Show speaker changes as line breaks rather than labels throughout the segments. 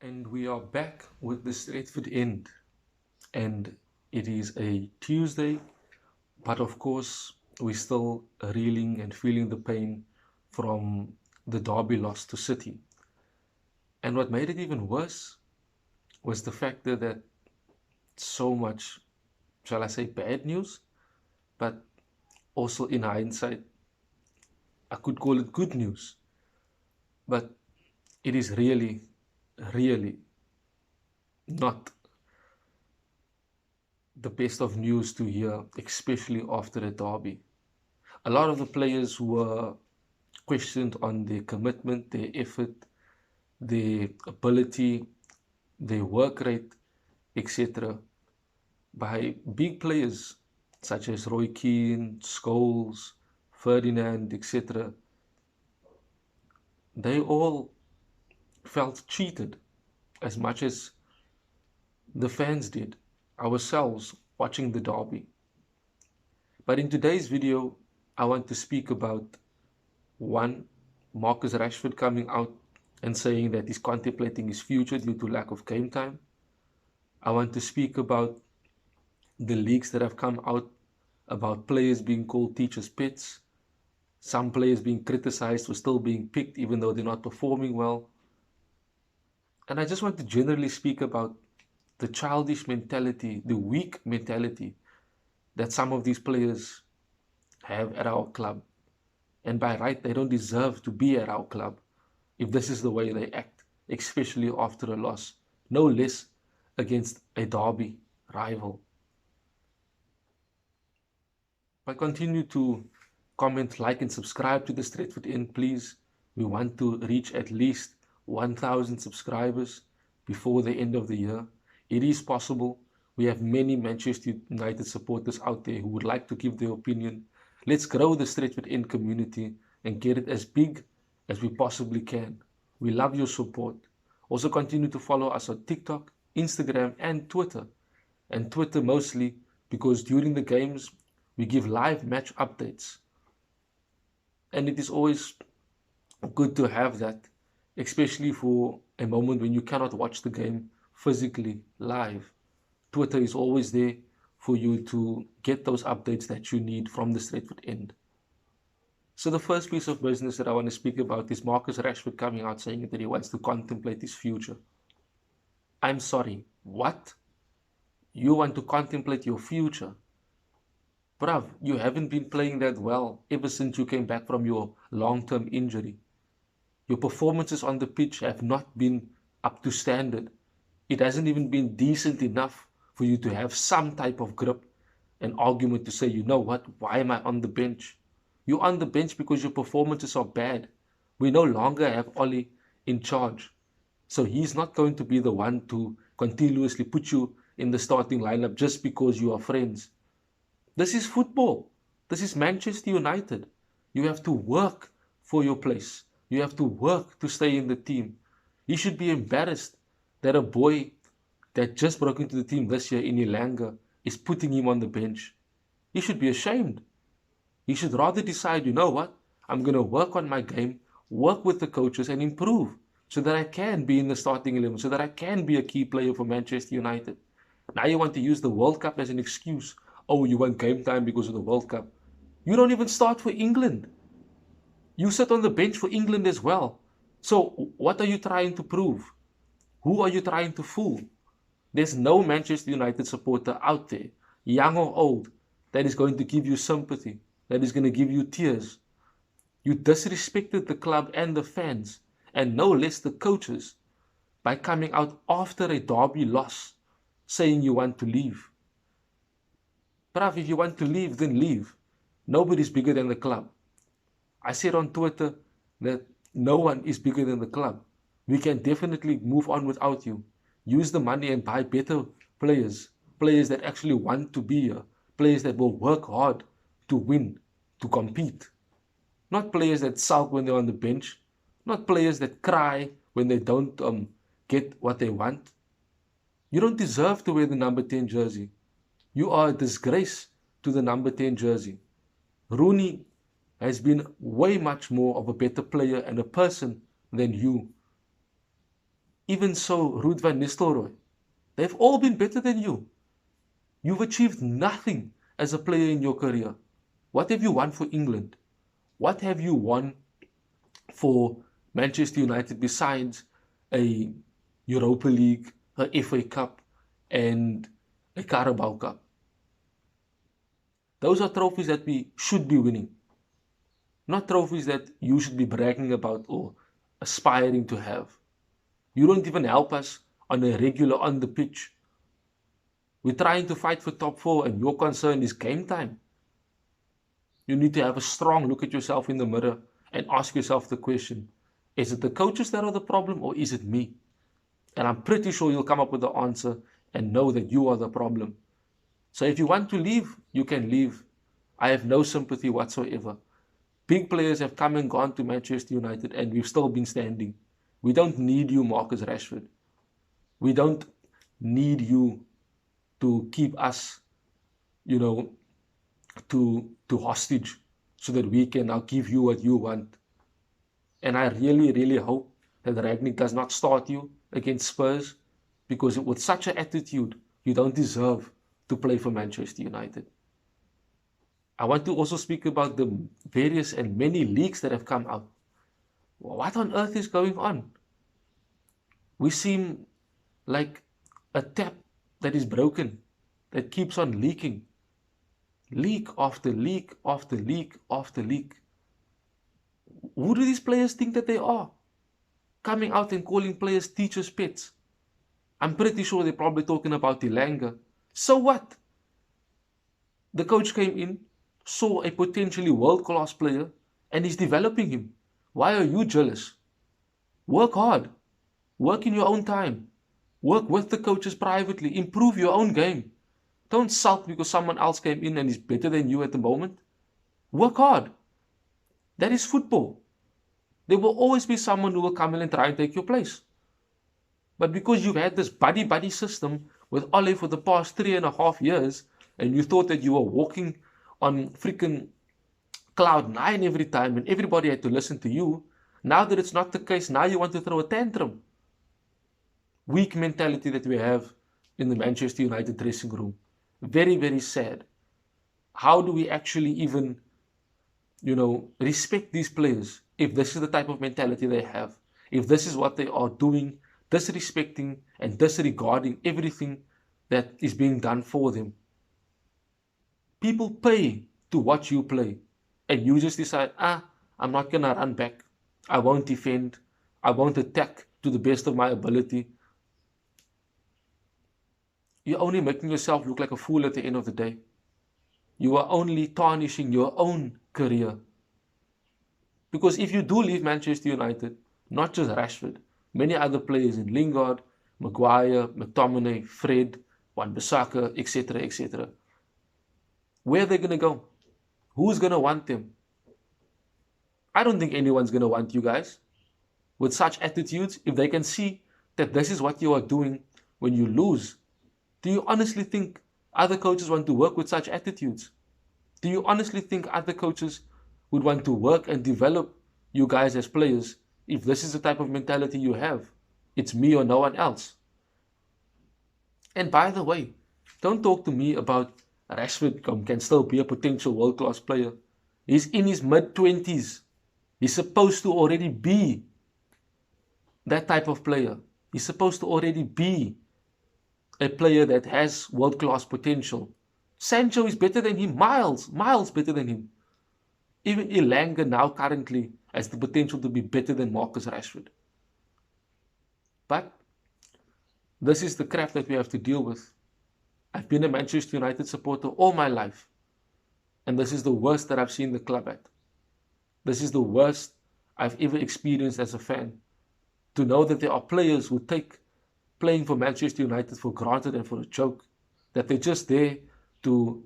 And we are back with the Stratford End. And it is a Tuesday, but of course, we're still reeling and feeling the pain from the Derby loss to City. And what made it even worse was the fact that so much, shall I say, bad news, but also in hindsight, I could call it good news. But it is really, really not the best of news to hear, especially after a derby. A lot of the players were questioned on their commitment, their effort, their ability, their work rate, etc. by big players such as Roy Keane, Scholes, Ferdinand, etc. They all felt cheated as much as the fans did, ourselves watching the derby. But in today's video, I want to speak about one, Marcus Rashford coming out and saying that he's contemplating his future due to lack of game time. I want to speak about the leaks that have come out about players being called teachers' pets, some players being criticized for still being picked even though they're not performing well. And I just want to generally speak about the childish mentality, the weak mentality that some of these players have at our club. And by right, they don't deserve to be at our club if this is the way they act, especially after a loss, no less against a derby rival. But continue to comment, like, and subscribe to the Stratford End, please. We want to reach at least 1,000 subscribers before the end of the year. It is possible. We have many Manchester United supporters out there who would like to give their opinion. Let's grow the Stratford End community and get it as big as we possibly can. We love your support. Also continue to follow us on TikTok, Instagram, and Twitter. And Twitter mostly because during the games we give live match updates. And it is always good to have that, especially for a moment when you cannot watch the game physically live. Twitter is always there for you to get those updates that you need from the Stratford End. So the first piece of business that I want to speak about is Marcus Rashford coming out saying that he wants to contemplate his future. I'm sorry, what? You want to contemplate your future? Bruv, you haven't been playing that well ever since you came back from your long-term injury. Your performances on the pitch have not been up to standard. It hasn't even been decent enough for you to have some type of grip and argument to say, you know what, why am I on the bench? You're on the bench because your performances are bad. We no longer have Ollie in charge. So he's not going to be the one to continuously put you in the starting lineup just because you are friends. This is football. This is Manchester United. You have to work for your place. You have to work to stay in the team. You should be embarrassed that a boy that just broke into the team this year in Ilanga is putting him on the bench. He should be ashamed. He should rather decide, you know what, I'm going to work on my game, work with the coaches and improve so that I can be in the starting 11, so that I can be a key player for Manchester United. Now you want to use the World Cup as an excuse. Oh, you want game time because of the World Cup. You don't even start for England. You sit on the bench for England as well. So what are you trying to prove? Who are you trying to fool? There's no Manchester United supporter out there, young or old, that is going to give you sympathy, that is going to give you tears. You disrespected the club and the fans, and no less the coaches, by coming out after a derby loss, saying you want to leave. Bruv, if you want to leave, then leave. Nobody's bigger than the club. I said on Twitter that no one is bigger than the club. We can definitely move on without you. Use the money and buy better players. Players that actually want to be here. Players that will work hard to win, to compete. Not players that sulk when they're on the bench. Not players that cry when they don't get what they want. You don't deserve to wear the number 10 jersey. You are a disgrace to the number 10 jersey. Rooney has been way much more of a better player and a person than you. Even so, Ruud van Nistelrooy, they've all been better than you. You've achieved nothing as a player in your career. What have you won for England? What have you won for Manchester United besides a Europa League, a FA Cup, and a Carabao Cup? Those are trophies that we should be winning, not trophies that you should be bragging about or aspiring to have. You don't even help us on a regular on the pitch. We're trying to fight for top 4 and your concern is game time. You need to have a strong look at yourself in the mirror and ask yourself the question, is it the coaches that are the problem or is it me? And I'm pretty sure you'll come up with the answer and know that you are the problem. So if you want to leave, you can leave. I have no sympathy whatsoever. Big players have come and gone to Manchester United and we've still been standing. We don't need you, Marcus Rashford. We don't need you to keep us, to hostage so that we can now give you what you want. And I really, really hope that Rangnick does not start you against Spurs, because with such an attitude, you don't deserve to play for Manchester United. I want to also speak about the various and many leaks that have come out. What on earth is going on? We seem like a tap that is broken, that keeps on leaking. Leak after leak after leak after leak. Who do these players think that they are? Coming out and calling players teachers' pets. I'm pretty sure they're probably talking about Ilanga. So what? The coach came in, saw a potentially world-class player, and is developing him. Why are you jealous? Work hard. Work in your own time. Work with the coaches privately. Improve your own game. Don't sulk because someone else came in and is better than you at the moment. Work hard. That is football. There will always be someone who will come in and try and take your place. But because you've had this buddy-buddy system with Ole for the past 3.5 years, and you thought that you were walking on freaking cloud 9 every time and everybody had to listen to you, now that it's not the case, now you want to throw a tantrum. Weak mentality that we have in the Manchester United dressing room. Very, very sad. How do we actually even, respect these players if this is the type of mentality they have? If this is what they are doing, disrespecting and disregarding everything that is being done for them. People pay to watch you play, and you just decide, I'm not going to run back. I won't defend. I won't attack to the best of my ability. You're only making yourself look like a fool at the end of the day. You are only tarnishing your own career. Because if you do leave Manchester United, not just Rashford, many other players in Lingard, Maguire, McTominay, Fred, Wan-Bissaka, etc., etc., where are they going to go? Who's going to want them? I don't think anyone's going to want you guys with such attitudes if they can see that this is what you are doing when you lose. Do you honestly think other coaches want to work with such attitudes? Do you honestly think other coaches would want to work and develop you guys as players if this is the type of mentality you have? It's me or no one else. And by the way, don't talk to me about Rashford can still be a potential world-class player. He's in his mid-20s. He's supposed to already be that type of player. He's supposed to already be a player that has world-class potential. Sancho is better than him, miles better than him. Even Ilanga now currently has the potential to be better than Marcus Rashford. But this is the crap that we have to deal with. I've been a Manchester United supporter all my life. And this is the worst that I've seen the club at. This is the worst I've ever experienced as a fan. To know that there are players who take playing for Manchester United for granted and for a joke. That they're just there to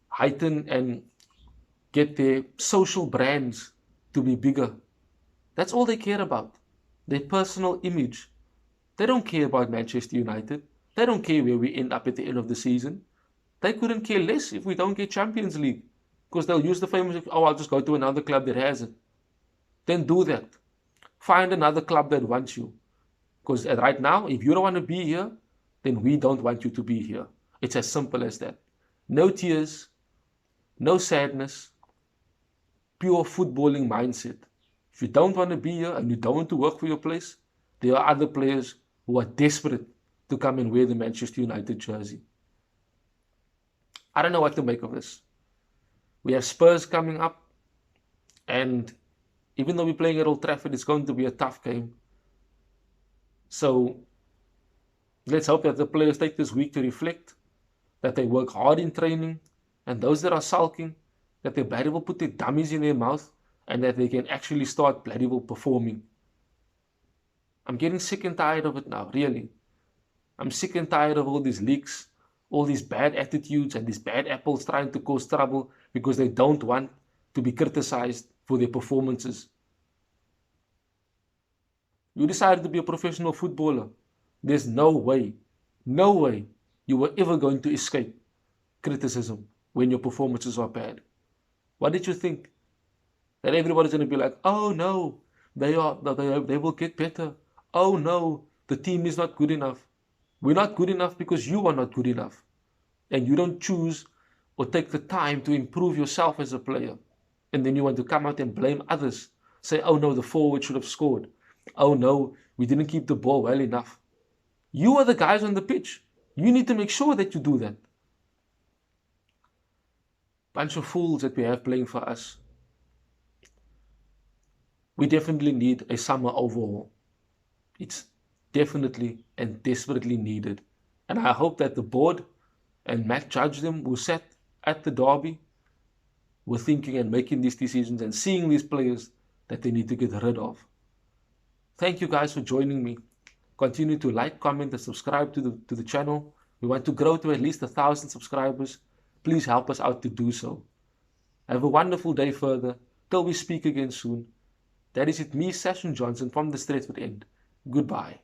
heighten and get their social brands to be bigger. That's all they care about. Their personal image. They don't care about Manchester United. They don't care where we end up at the end of the season. They couldn't care less if we don't get Champions League. Because they'll use the famous, I'll just go to another club that has it. Then do that. Find another club that wants you. Because right now, if you don't want to be here, then we don't want you to be here. It's as simple as that. No tears, no sadness, pure footballing mindset. If you don't want to be here and you don't want to work for your place, there are other players who are desperate to come and wear the Manchester United jersey. I don't know what to make of this. We have Spurs coming up, and even though we're playing at Old Trafford, it's going to be a tough game. So let's hope that the players take this week to reflect, that they work hard in training, and those that are sulking, that they bloody well put their dummies in their mouth and that they can actually start bloody well performing. I'm getting sick and tired of it now, really. I'm sick and tired of all these leaks, all these bad attitudes and these bad apples trying to cause trouble because they don't want to be criticized for their performances. You decided to be a professional footballer. There's no way you were ever going to escape criticism when your performances are bad. What did you think? That everybody's going to be like, oh no, they will get better. Oh no, the team is not good enough. We're not good enough because you are not good enough. And you don't choose or take the time to improve yourself as a player. And then you want to come out and blame others. Say, oh no, the forward should have scored. Oh no, we didn't keep the ball well enough. You are the guys on the pitch. You need to make sure that you do that. Bunch of fools that we have playing for us. We definitely need a summer overhaul. It's definitely and desperately needed. And I hope that the board and Matt Judge them who sat at the derby were thinking and making these decisions and seeing these players that they need to get rid of. Thank you guys for joining me. Continue to like, comment, and subscribe to the channel. We want to grow to at least 1,000 subscribers. Please help us out to do so. Have a wonderful day further. Till we speak again soon. That is it, me, Session Johnson from the Stretford End. Goodbye.